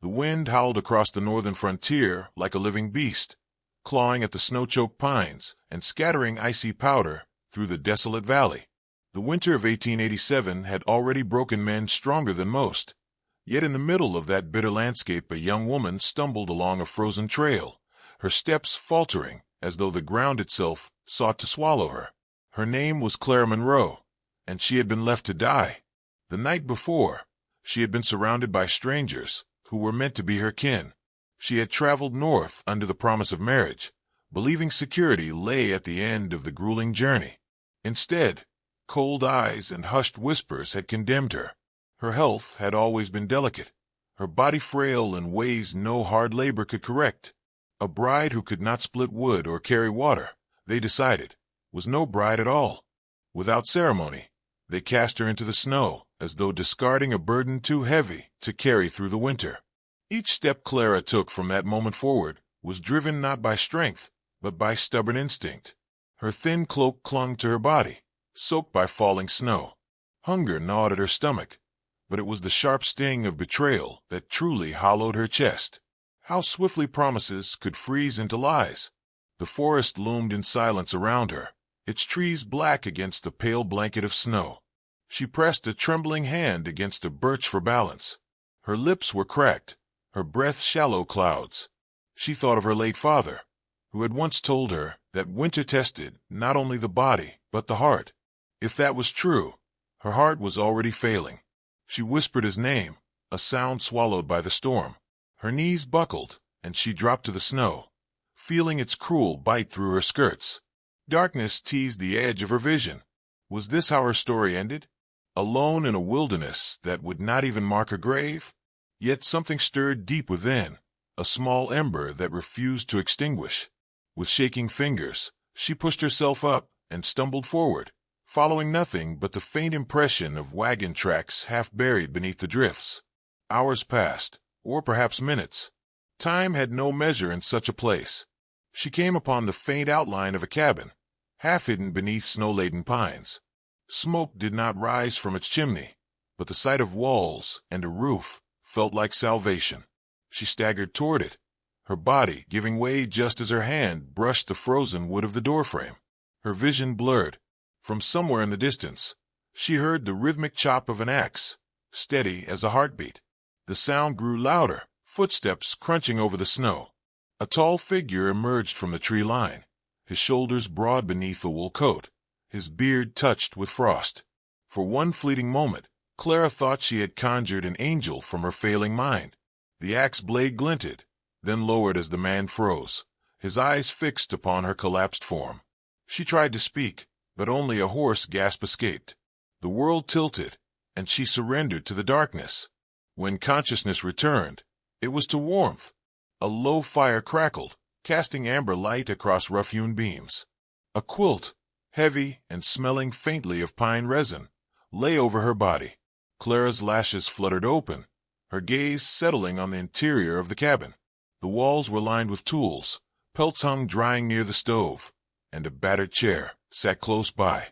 The wind howled across the northern frontier like a living beast, clawing at the snow-choked pines and scattering icy powder through the desolate valley. The winter of 1887 had already broken men stronger than most, yet in the middle of that bitter landscape a young woman stumbled along a frozen trail, her steps faltering as though the ground itself sought to swallow her. Her name was Clara Monroe, and she had been left to die. The night before, she had been surrounded by strangers who were meant to be her kin. She had traveled north under the promise of marriage, believing security lay at the end of the grueling journey. Instead, cold eyes and hushed whispers had condemned her. Her health had always been delicate, her body frail in ways no hard labor could correct. A bride who could not split wood or carry water, they decided, was no bride at all. Without ceremony, they cast her into the snow, as though discarding a burden too heavy to carry through the winter. Each step Clara took from that moment forward was driven not by strength, but by stubborn instinct. Her thin cloak clung to her body, soaked by falling snow. Hunger gnawed at her stomach, but it was the sharp sting of betrayal that truly hollowed her chest. How swiftly promises could freeze into lies. The forest loomed in silence around her, its trees black against the pale blanket of snow. She pressed a trembling hand against a birch for balance. Her lips were cracked, her breath shallow clouds. She thought of her late father, who had once told her that winter tested not only the body, but the heart. If that was true, her heart was already failing. She whispered his name, a sound swallowed by the storm. Her knees buckled, and she dropped to the snow, feeling its cruel bite through her skirts. Darkness teased the edge of her vision. Was this how her story ended? Alone in a wilderness that would not even mark her grave? Yet something stirred deep within, a small ember that refused to extinguish. With shaking fingers, she pushed herself up and stumbled forward, following nothing but the faint impression of wagon tracks half buried beneath the drifts. Hours passed, or perhaps minutes. Time had no measure in such a place. She came upon the faint outline of a cabin, half hidden beneath snow-laden pines. Smoke did not rise from its chimney, but the sight of walls and a roof felt like salvation. She staggered toward it, her body giving way just as her hand brushed the frozen wood of the doorframe. Her vision blurred. From somewhere in the distance, she heard the rhythmic chop of an axe, steady as a heartbeat. The sound grew louder, footsteps crunching over the snow. A tall figure emerged from the tree line, his shoulders broad beneath a wool coat, his beard touched with frost. For one fleeting moment, Clara thought she had conjured an angel from her failing mind. The axe blade glinted, then lowered as the man froze, his eyes fixed upon her collapsed form. She tried to speak, but only a hoarse gasp escaped. The world tilted, and she surrendered to the darkness. When consciousness returned, it was to warmth. A low fire crackled, casting amber light across rough-hewn beams. A quilt, heavy and smelling faintly of pine resin, lay over her body. Clara's lashes fluttered open, her gaze settling on the interior of the cabin. The walls were lined with tools, pelts hung drying near the stove, and a battered chair sat close by.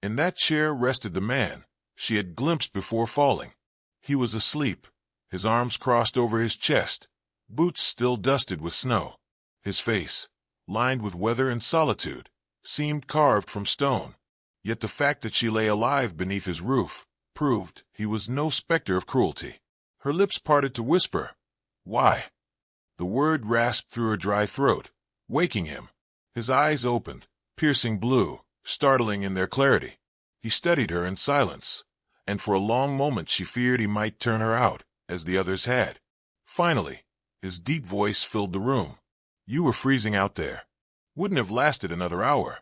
In that chair rested the man she had glimpsed before falling. He was asleep, his arms crossed over his chest, boots still dusted with snow. His face, lined with weather and solitude, seemed carved from stone. Yet the fact that she lay alive beneath his roof proved he was no specter of cruelty. Her lips parted to whisper, "Why?" The word rasped through her dry throat, waking him. His eyes opened, piercing blue, startling in their clarity. He studied her in silence, and for a long moment she feared he might turn her out, as the others had. Finally, his deep voice filled the room. "You were freezing out there. Wouldn't have lasted another hour."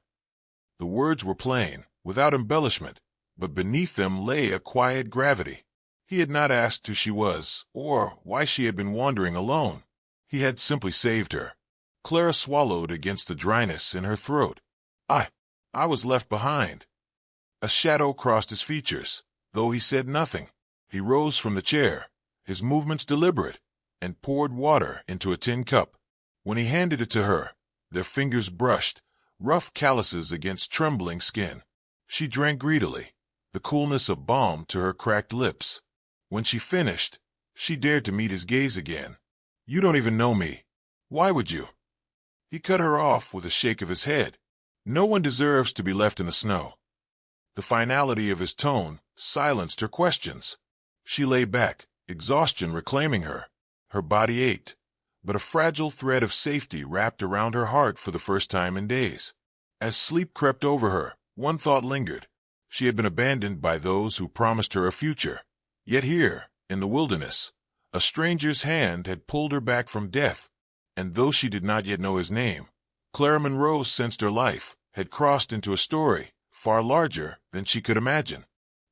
The words were plain, without embellishment, but beneath them lay a quiet gravity. He had not asked who she was, or why she had been wandering alone. He had simply saved her. Clara swallowed against the dryness in her throat. I was left behind." A shadow crossed his features, though he said nothing. He rose from the chair, his movements deliberate, and poured water into a tin cup. When he handed it to her, their fingers brushed, rough calluses against trembling skin. She drank greedily, the coolness of balm to her cracked lips. When she finished, She dared to meet his gaze again. "You don't even know me. Why would you?" He cut her off with a shake of his head. "No one deserves to be left in the snow." The finality of his tone silenced her questions. She lay back, exhaustion reclaiming her. Her body ached, but a fragile thread of safety wrapped around her heart for the first time in days. As sleep crept over her, one thought lingered. She had been abandoned by those who promised her a future. Yet here, in the wilderness, a stranger's hand had pulled her back from death, and though she did not yet know his name, Clara Monroe sensed her life had crossed into a story far larger than she could imagine.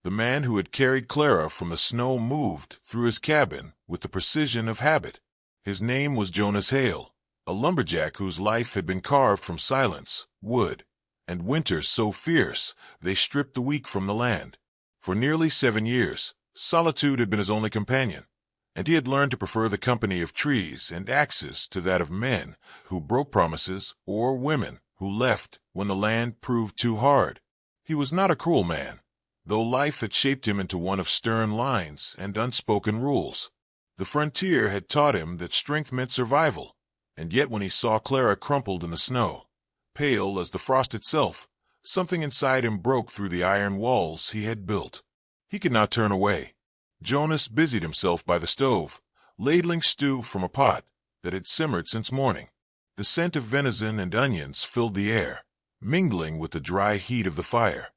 The man who had carried Clara from the snow moved through his cabin with the precision of habit. His name was Jonas Hale, a lumberjack whose life had been carved from silence, wood, and winters so fierce they stripped the weak from the land. For nearly 7 years, solitude had been his only companion, and he had learned to prefer the company of trees and axes to that of men who broke promises or women who left when the land proved too hard. He was not a cruel man, though life had shaped him into one of stern lines and unspoken rules. The frontier had taught him that strength meant survival, and yet when he saw Clara crumpled in the snow, pale as the frost itself, something inside him broke through the iron walls he had built. He could not turn away. Jonas busied himself by the stove, ladling stew from a pot that had simmered since morning. The scent of venison and onions filled the air, mingling with the dry heat of the fire.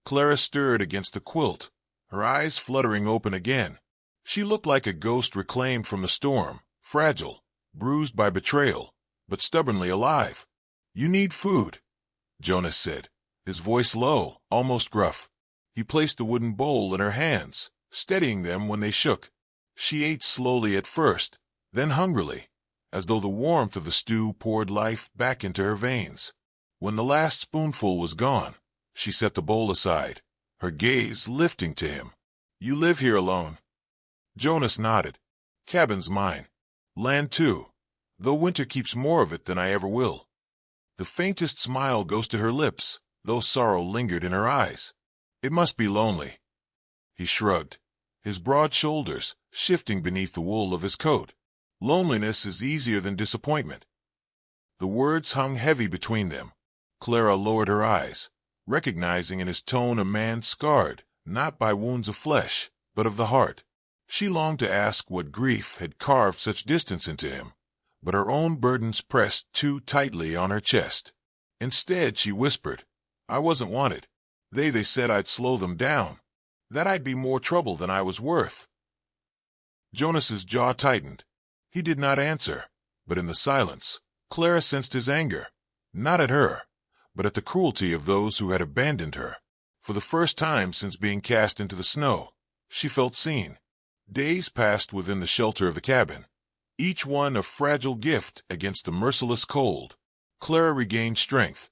Clara stirred against the quilt, her eyes fluttering open again. She looked like a ghost reclaimed from the storm, fragile, bruised by betrayal, but stubbornly alive. "You need food," Jonas said, his voice low, almost gruff. He placed the wooden bowl in her hands, steadying them when they shook. She ate slowly at first, then hungrily, as though the warmth of the stew poured life back into her veins. When the last spoonful was gone, she set the bowl aside, her gaze lifting to him. "You live here alone?" Jonas nodded. "Cabin's mine. Land too, though winter keeps more of it than I ever will." The faintest smile goes to her lips, though sorrow lingered in her eyes. "It must be lonely." He shrugged, his broad shoulders shifting beneath the wool of his coat. "Loneliness is easier than disappointment." The words hung heavy between them. Clara lowered her eyes, recognizing in his tone a man scarred, not by wounds of flesh, but of the heart. She longed to ask what grief had carved such distance into him, but her own burdens pressed too tightly on her chest. Instead, she whispered, "I wasn't wanted. They said I'd slow them down, that I'd be more trouble than I was worth." Jonas's jaw tightened. He did not answer, but in the silence, Clara sensed his anger, not at her, but at the cruelty of those who had abandoned her. For the first time since being cast into the snow, she felt seen. Days passed within the shelter of the cabin, each one a fragile gift against the merciless cold. Clara regained strength,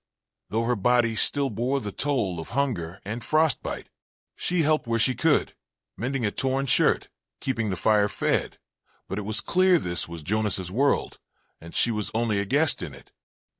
though her body still bore the toll of hunger and frostbite. She helped where she could, mending a torn shirt, keeping the fire fed, but it was clear this was Jonas's world, and she was only a guest in it.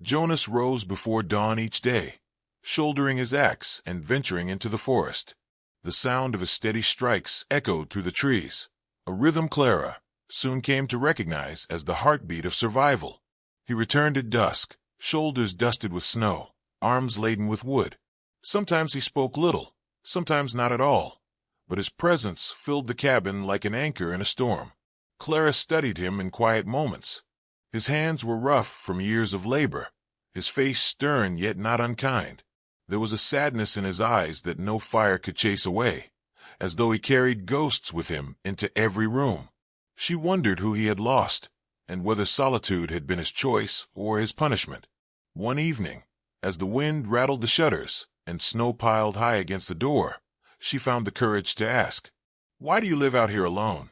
Jonas rose before dawn each day, shouldering his axe and venturing into the forest. The sound of his steady strikes echoed through the trees, a rhythm Clara soon came to recognize as the heartbeat of survival. He returned at dusk, shoulders dusted with snow, arms laden with wood. Sometimes he spoke little, sometimes not at all, but his presence filled the cabin like an anchor in a storm. Clara studied him in quiet moments. His hands were rough from years of labor, his face stern yet not unkind. There was a sadness in his eyes that no fire could chase away, as though he carried ghosts with him into every room. She wondered who he had lost, and whether solitude had been his choice or his punishment. One evening, as the wind rattled the shutters and snow piled high against the door, she found the courage to ask, "Why do you live out here alone?"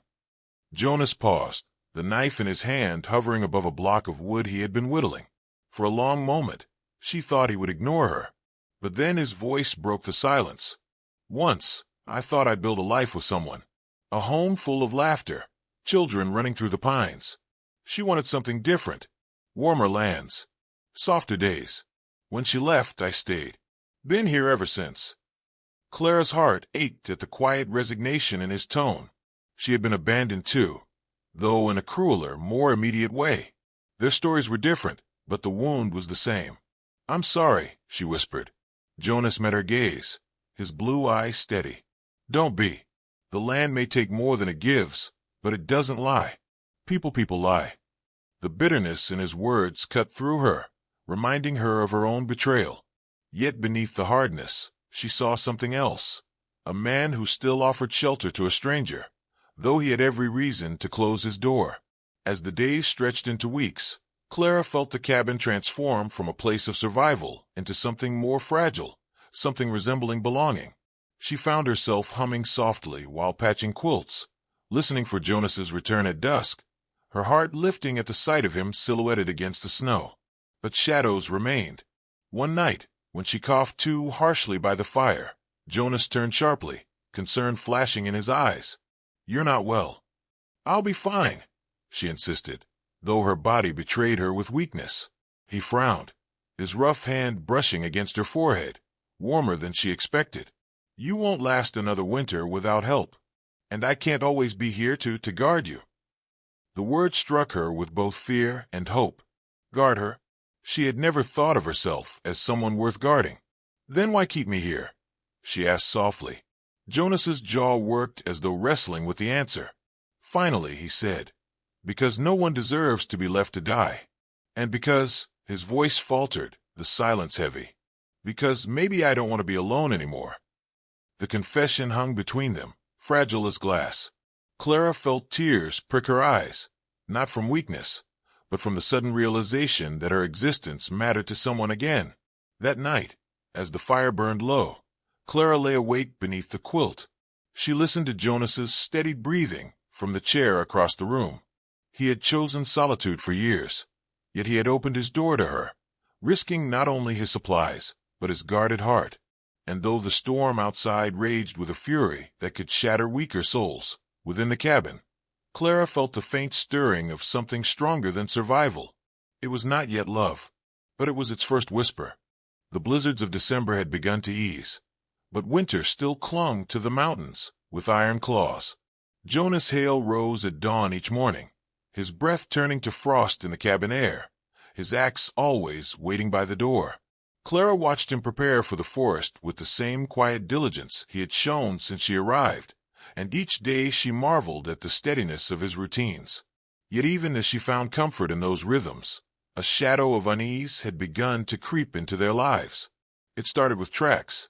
Jonas paused, the knife in his hand hovering above a block of wood he had been whittling. For a long moment, she thought he would ignore her, but then his voice broke the silence. "Once, I thought I'd build a life with someone, a home full of laughter, children running through the pines." She wanted something different, warmer lands, softer days. When she left, I stayed. Been here ever since. Clara's heart ached at the quiet resignation in his tone. She had been abandoned too, though in a crueler, more immediate way. Their stories were different, but the wound was the same. "I'm sorry," she whispered. Jonas met her gaze, his blue eyes steady. "Don't be. The land may take more than it gives, but it doesn't lie. People lie." The bitterness in his words cut through her, reminding her of her own betrayal. Yet beneath the hardness, she saw something else. A man who still offered shelter to a stranger, though he had every reason to close his door. As the days stretched into weeks, Clara felt the cabin transform from a place of survival into something more fragile, something resembling belonging. She found herself humming softly while patching quilts, listening for Jonas's return at dusk, her heart lifting at the sight of him silhouetted against the snow. But shadows remained. One night, when she coughed too harshly by the fire, Jonas turned sharply, concern flashing in his eyes. "You're not well." "I'll be fine," she insisted, though her body betrayed her with weakness. He frowned, his rough hand brushing against her forehead, warmer than she expected. "You won't last another winter without help, and I can't always be here to guard you." The word struck her with both fear and hope. Guard her? She had never thought of herself as someone worth guarding. "Then why keep me here?" she asked softly. Jonas's jaw worked as though wrestling with the answer. Finally, he said, "Because no one deserves to be left to die. And because," his voice faltered, the silence heavy, "because maybe I don't want to be alone anymore." The confession hung between them, fragile as glass. Clara felt tears prick her eyes, not from weakness, but from the sudden realization that her existence mattered to someone again. That night, as the fire burned low, Clara lay awake beneath the quilt. She listened to Jonas's steady breathing from the chair across the room. He had chosen solitude for years, yet he had opened his door to her, risking not only his supplies, but his guarded heart. And though the storm outside raged with a fury that could shatter weaker souls, within the cabin, Clara felt the faint stirring of something stronger than survival. It was not yet love, but it was its first whisper. The blizzards of December had begun to ease, but winter still clung to the mountains with iron claws. Jonas Hale rose at dawn each morning, his breath turning to frost in the cabin air, his axe always waiting by the door. Clara watched him prepare for the forest with the same quiet diligence he had shown since she arrived, and each day she marveled at the steadiness of his routines. Yet even as she found comfort in those rhythms, a shadow of unease had begun to creep into their lives. It started with tracks.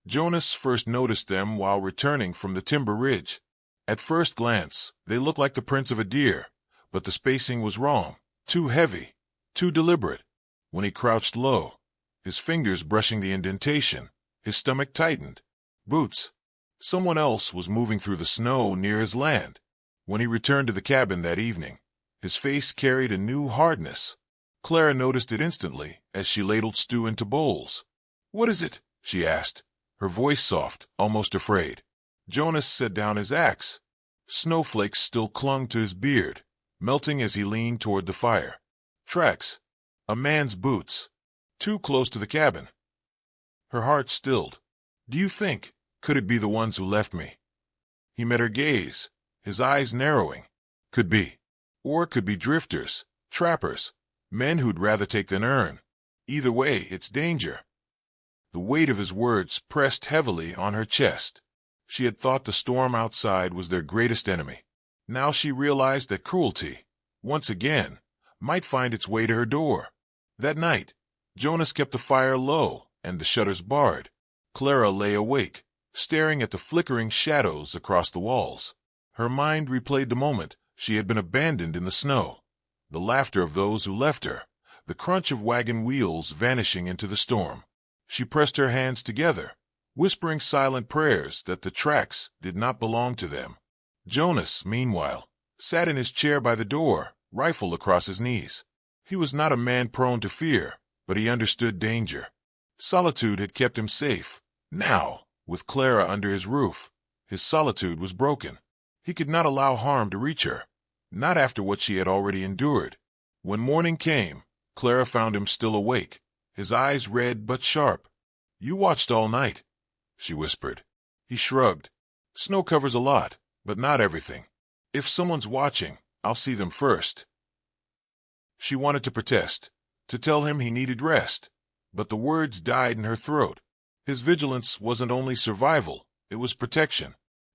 Jonas first noticed them while returning from the timber ridge. At first glance, they looked like the prints of a deer, but the spacing was wrong, too heavy, too deliberate. When he crouched low, his fingers brushing the indentation, his stomach tightened. Boots. Someone else was moving through the snow near his land. When he returned to the cabin that evening, his face carried a new hardness. Clara noticed it instantly as she ladled stew into bowls. "What is it?" she asked, her voice soft, almost afraid. Jonas set down his axe. Snowflakes still clung to his beard, melting as he leaned toward the fire. "Tracks. A man's boots. Too close to the cabin." Her heart stilled. "Do you think, could it be the ones who left me?" He met her gaze, his eyes narrowing. "Could be. Or could be drifters, trappers, men who'd rather take than earn. Either way, it's danger." The weight of his words pressed heavily on her chest. She had thought the storm outside was their greatest enemy. Now she realized that cruelty, once again, might find its way to her door. That night, Jonas kept the fire low and the shutters barred. Clara lay awake, staring at the flickering shadows across the walls. Her mind replayed the moment she had been abandoned in the snow, the laughter of those who left her, the crunch of wagon wheels vanishing into the storm. She pressed her hands together, whispering silent prayers that the tracks did not belong to them. Jonas, meanwhile, sat in his chair by the door, rifle across his knees. He was not a man prone to fear, but he understood danger. Solitude had kept him safe. Now, with Clara under his roof, his solitude was broken. He could not allow harm to reach her, not after what she had already endured. When morning came, Clara found him still awake, his eyes red but sharp. "You watched all night," she whispered. He shrugged. "Snow covers a lot, but not everything. If someone's watching, I'll see them first. She wanted to protest, to tell him he needed rest, but the words died in her throat. His vigilance wasn't only survival, it was protection.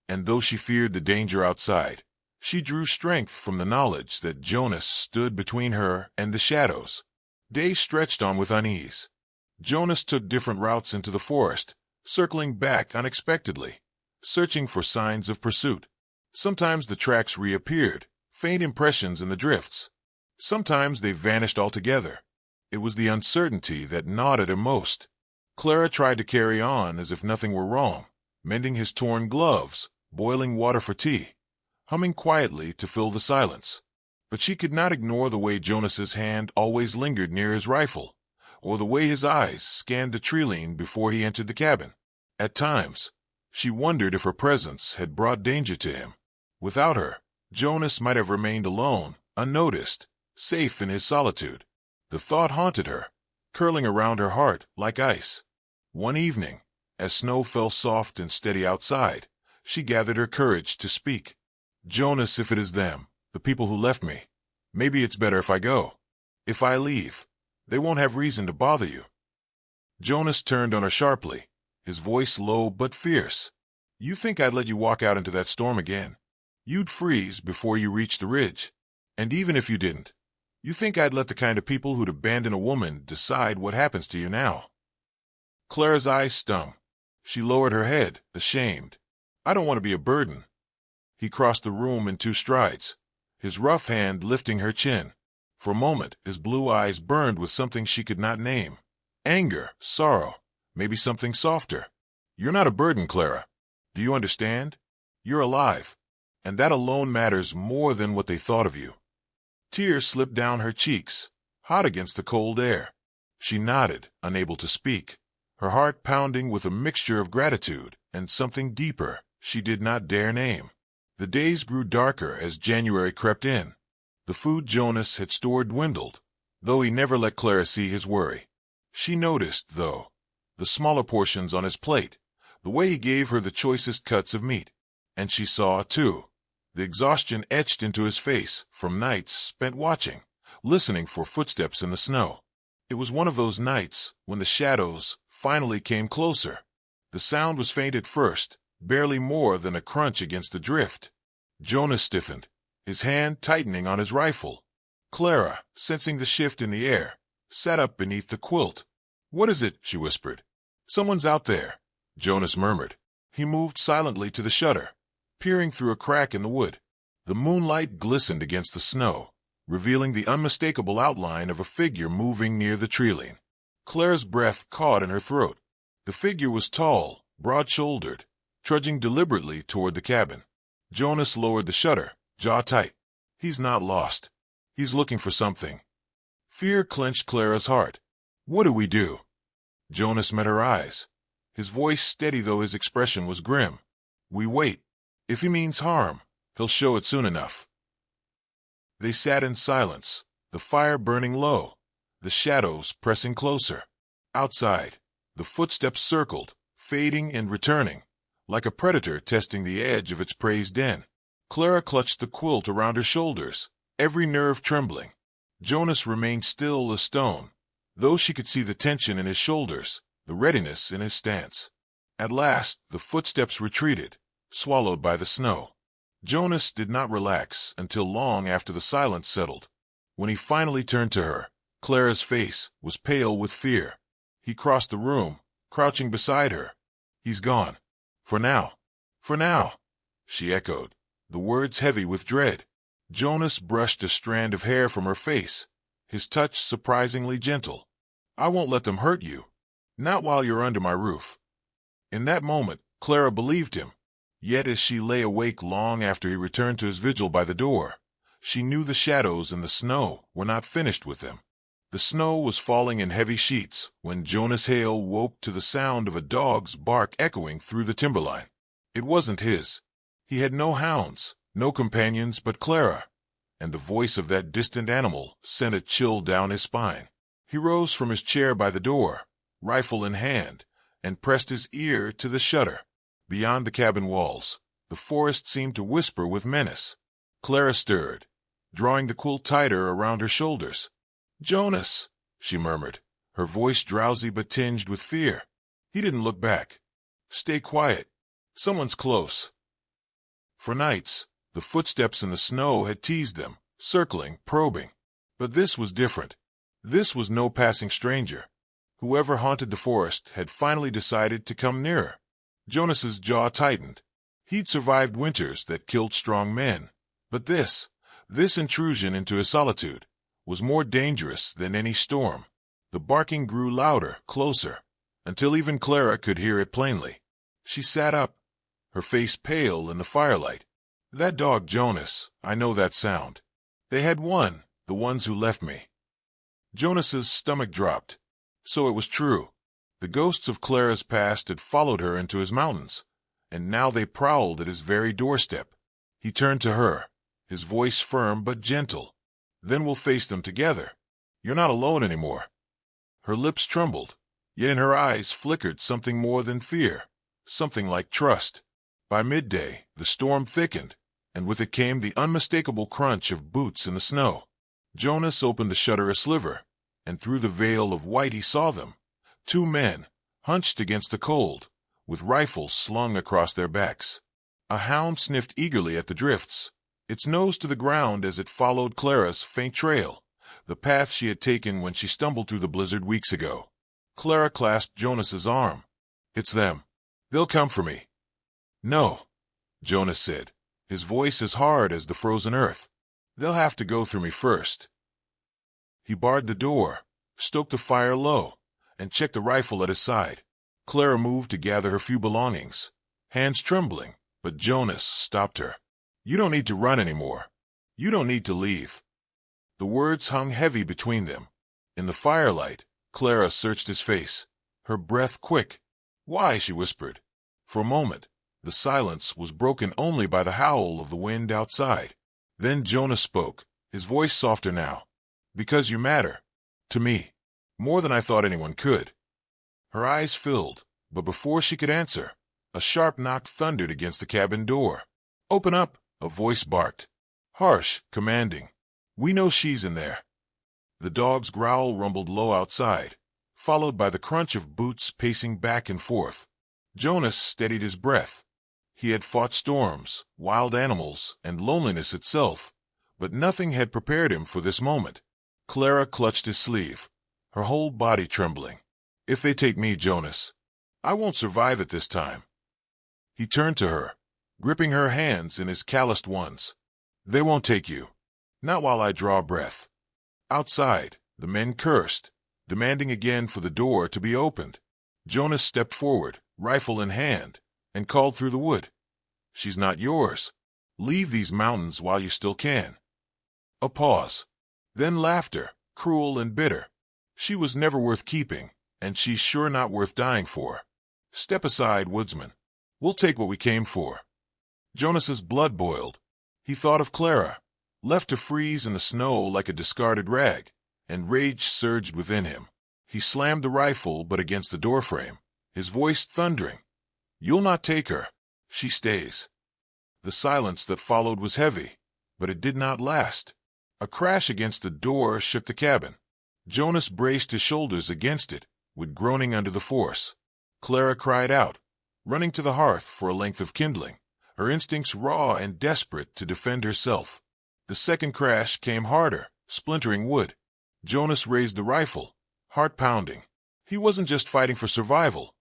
And though she feared the danger outside, she drew strength from the knowledge that Jonas stood between her and the shadows. Days stretched on with unease. Jonas took different routes into the forest, circling back unexpectedly, searching for signs of pursuit. Sometimes the tracks reappeared, faint impressions in the drifts. Sometimes they vanished altogether. It was the uncertainty that gnawed at him most. Clara tried to carry on as if nothing were wrong, mending his torn gloves, boiling water for tea, humming quietly to fill the silence. But she could not ignore the way Jonas's hand always lingered near his rifle, or the way his eyes scanned the tree-line before he entered the cabin. At times, she wondered if her presence had brought danger to him. Without her, Jonas might have remained alone, unnoticed, safe in his solitude. The thought haunted her, curling around her heart like ice. One evening, as snow fell soft and steady outside, she gathered her courage to speak. "Jonas, if it is them, the people who left me, maybe it's better if I go. If I leave, they won't have reason to bother you." Jonas turned on her sharply, his voice low but fierce. "You think I'd let you walk out into that storm again? You'd freeze before you reached the ridge. And even if you didn't, you think I'd let the kind of people who'd abandon a woman decide what happens to you now?" Clara's eyes stung. She lowered her head, ashamed. "I don't want to be a burden." He crossed the room in 2 strides, his rough hand lifting her chin. For a moment, his blue eyes burned with something she could not name. Anger, sorrow, maybe something softer. "You're not a burden, Clara. Do you understand? You're alive, and that alone matters more than what they thought of you." Tears slipped down her cheeks, hot against the cold air. She nodded, unable to speak, her heart pounding with a mixture of gratitude and something deeper she did not dare name. The days grew darker as January crept in. The food Jonas had stored dwindled, though he never let Clara see his worry. She noticed, though, the smaller portions on his plate, the way he gave her the choicest cuts of meat. And she saw, too, the exhaustion etched into his face from nights spent watching, listening for footsteps in the snow. It was one of those nights when the shadows finally came closer. The sound was faint at first, barely more than a crunch against the drift. Jonas stiffened, his hand tightening on his rifle. Clara, sensing the shift in the air, sat up beneath the quilt. "What is it?" she whispered. "Someone's out there," Jonas murmured. He moved silently to the shutter, peering through a crack in the wood. The moonlight glistened against the snow, revealing the unmistakable outline of a figure moving near the tree-line. Clara's breath caught in her throat. The figure was tall, broad-shouldered, trudging deliberately toward the cabin. Jonas lowered the shutter, jaw tight. He's not lost. He's looking for something. Fear clenched Clara's heart. "What do we do?" Jonas met her eyes, his voice steady though his expression was grim. "We wait. If he means harm, he'll show it soon enough." They sat in silence, the fire burning low, the shadows pressing closer. Outside, the footsteps circled, fading and returning, like a predator testing the edge of its prey's den. Clara clutched the quilt around her shoulders, every nerve trembling. Jonas remained still as stone, though she could see the tension in his shoulders, the readiness in his stance. At last, the footsteps retreated, swallowed by the snow. Jonas did not relax until long after the silence settled. When he finally turned to her, Clara's face was pale with fear. He crossed the room, crouching beside her. "He's gone. For now." "For now," she echoed, the words heavy with dread. Jonas brushed a strand of hair from her face, his touch surprisingly gentle. "I won't let them hurt you. Not while you're under my roof." In that moment, Clara believed him. Yet as she lay awake long after he returned to his vigil by the door, she knew the shadows and the snow were not finished with him. The snow was falling in heavy sheets when Jonas Hale woke to the sound of a dog's bark echoing through the timberline. It wasn't his. He had no hounds, no companions but Clara, and the voice of that distant animal sent a chill down his spine. He rose from his chair by the door, rifle in hand, and pressed his ear to the shutter. Beyond the cabin walls, the forest seemed to whisper with menace. Clara stirred, drawing the quilt tighter around her shoulders. "Jonas," she murmured, her voice drowsy but tinged with fear. He didn't look back. "Stay quiet. Someone's close." For nights, the footsteps in the snow had teased them, circling, probing. But this was different. This was no passing stranger. Whoever haunted the forest had finally decided to come nearer. Jonas's jaw tightened. He'd survived winters that killed strong men. But this intrusion into his solitude, was more dangerous than any storm. The barking grew louder, closer, until even Clara could hear it plainly. She sat up, her face pale in the firelight. "That dog Jonas, I know that sound. They had one, the ones who left me." Jonas's stomach dropped. So it was true. The ghosts of Clara's past had followed her into his mountains, and now they prowled at his very doorstep. He turned to her, his voice firm but gentle. "Then we'll face them together. You're not alone anymore." Her lips trembled, yet in her eyes flickered something more than fear, something like trust. By midday, the storm thickened, and with it came the unmistakable crunch of boots in the snow. Jonas opened the shutter a sliver, and through the veil of white he saw them. 2 men, hunched against the cold, with rifles slung across their backs. A hound sniffed eagerly at the drifts, its nose to the ground as it followed Clara's faint trail, the path she had taken when she stumbled through the blizzard weeks ago. Clara clasped Jonas's arm. "It's them. They'll come for me." "No," Jonas said, his voice as hard as the frozen earth. "They'll have to go through me first." He barred the door, stoked the fire low, and checked the rifle at his side. Clara moved to gather her few belongings, hands trembling, but Jonas stopped her. "You don't need to run anymore. You don't need to leave." The words hung heavy between them. In the firelight, Clara searched his face, her breath quick. "Why?" she whispered. For a moment, the silence was broken only by the howl of the wind outside. Then Jonas spoke, his voice softer now. "Because you matter. To me. More than I thought anyone could." Her eyes filled, but before she could answer, a sharp knock thundered against the cabin door. "Open up," a voice barked. Harsh, commanding. "We know she's in there." The dog's growl rumbled low outside, followed by the crunch of boots pacing back and forth. Jonas steadied his breath. He had fought storms, wild animals, and loneliness itself, but nothing had prepared him for this moment. Clara clutched his sleeve, her whole body trembling. "If they take me, Jonas, I won't survive it this time." He turned to her, gripping her hands in his calloused ones. "They won't take you. Not while I draw breath." Outside, the men cursed, demanding again for the door to be opened. Jonas stepped forward, rifle in hand, and called through the wood. "She's not yours. Leave these mountains while you still can." A pause. Then laughter, cruel and bitter. "She was never worth keeping, and she's sure not worth dying for. Step aside, woodsman. We'll take what we came for." Jonas's blood boiled. He thought of Clara, left to freeze in the snow like a discarded rag, and rage surged within him. He slammed the rifle but against the doorframe, his voice thundering. "You'll not take her. She stays." The silence that followed was heavy, but it did not last. A crash against the door shook the cabin. Jonas braced his shoulders against it, with groaning under the force. Clara cried out, running to the hearth for a length of kindling, her instincts raw and desperate to defend herself. The second crash came harder, splintering wood. Jonas raised the rifle, heart pounding. He wasn't just fighting for survival.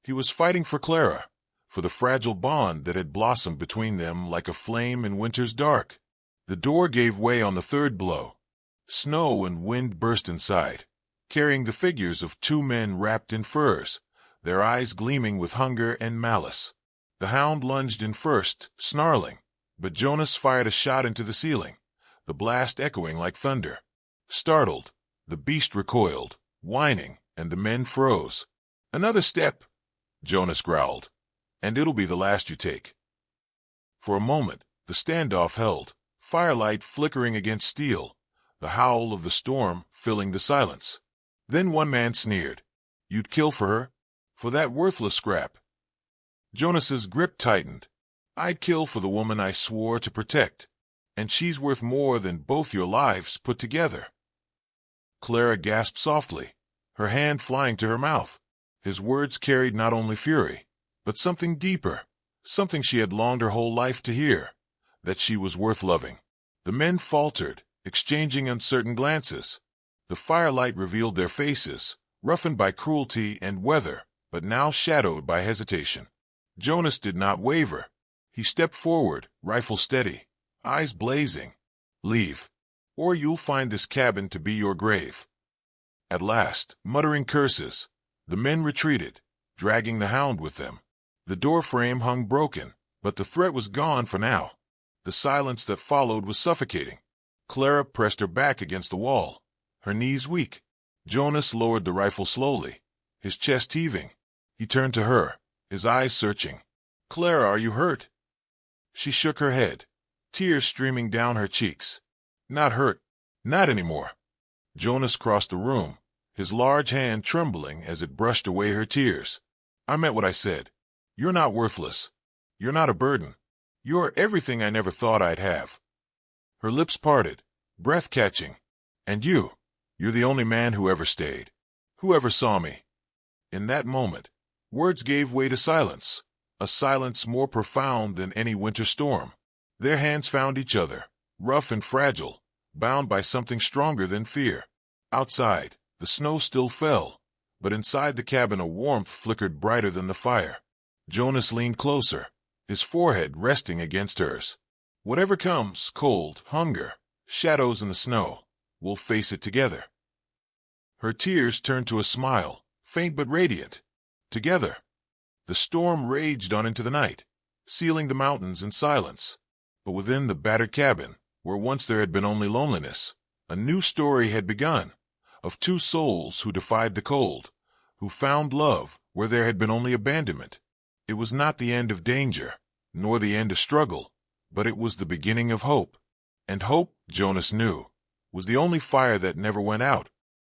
He was fighting for Clara, for the fragile bond that had blossomed between them like a flame in winter's dark. The door gave way on the third blow. Snow and wind burst inside, carrying the figures of 2 men wrapped in furs, their eyes gleaming with hunger and malice. The hound lunged in first, snarling, but Jonas fired a shot into the ceiling, the blast echoing like thunder. Startled, the beast recoiled, whining, and the men froze. "Another step," Jonas growled, "and it'll be the last you take." For a moment, the standoff held, firelight flickering against steel, the howl of the storm filling the silence. Then one man sneered. "You'd kill for her? For that worthless scrap?" Jonas's grip tightened. "I'd kill for the woman I swore to protect." and she's worth more than both your lives put together." Clara gasped softly, her hand flying to her mouth. His words carried not only fury, but something deeper, something she had longed her whole life to hear, that she was worth loving. The men faltered, exchanging uncertain glances. The firelight revealed their faces, roughened by cruelty and weather, but now shadowed by hesitation. Jonas did not waver. He stepped forward, rifle steady, eyes blazing. "Leave, or you'll find this cabin to be your grave." At last, muttering curses, the men retreated, dragging the hound with them. The door frame hung broken, but the threat was gone for now. The silence that followed was suffocating. Clara pressed her back against the wall, her knees weak. Jonas lowered the rifle slowly, his chest heaving. He turned to her, his eyes searching. "Clara, are you hurt?" She shook her head, tears streaming down her cheeks. "Not hurt. Not anymore." Jonas crossed the room, his large hand trembling as it brushed away her tears. "I meant what I said. You're not worthless. You're not a burden. You're everything I never thought I'd have." Her lips parted, breath catching. "And you're the only man who ever stayed, who ever saw me." In that moment, words gave way to silence, a silence more profound than any winter storm. Their hands found each other, rough and fragile, bound by something stronger than fear. Outside, the snow still fell, but inside the cabin a warmth flickered brighter than the fire. Jonas leaned closer, his forehead resting against hers. "Whatever comes, cold, hunger, shadows in the snow, we'll face it together." Her tears turned to a smile, faint but radiant. Together. The storm raged on into the night, sealing the mountains in silence. But within the battered cabin, where once there had been only loneliness, a new story had begun, of two souls who defied the cold, who found love where there had been only abandonment. It was not the end of danger, nor the end of struggle, but it was the beginning of hope. And hope, Jonas knew, was the only fire that never went out.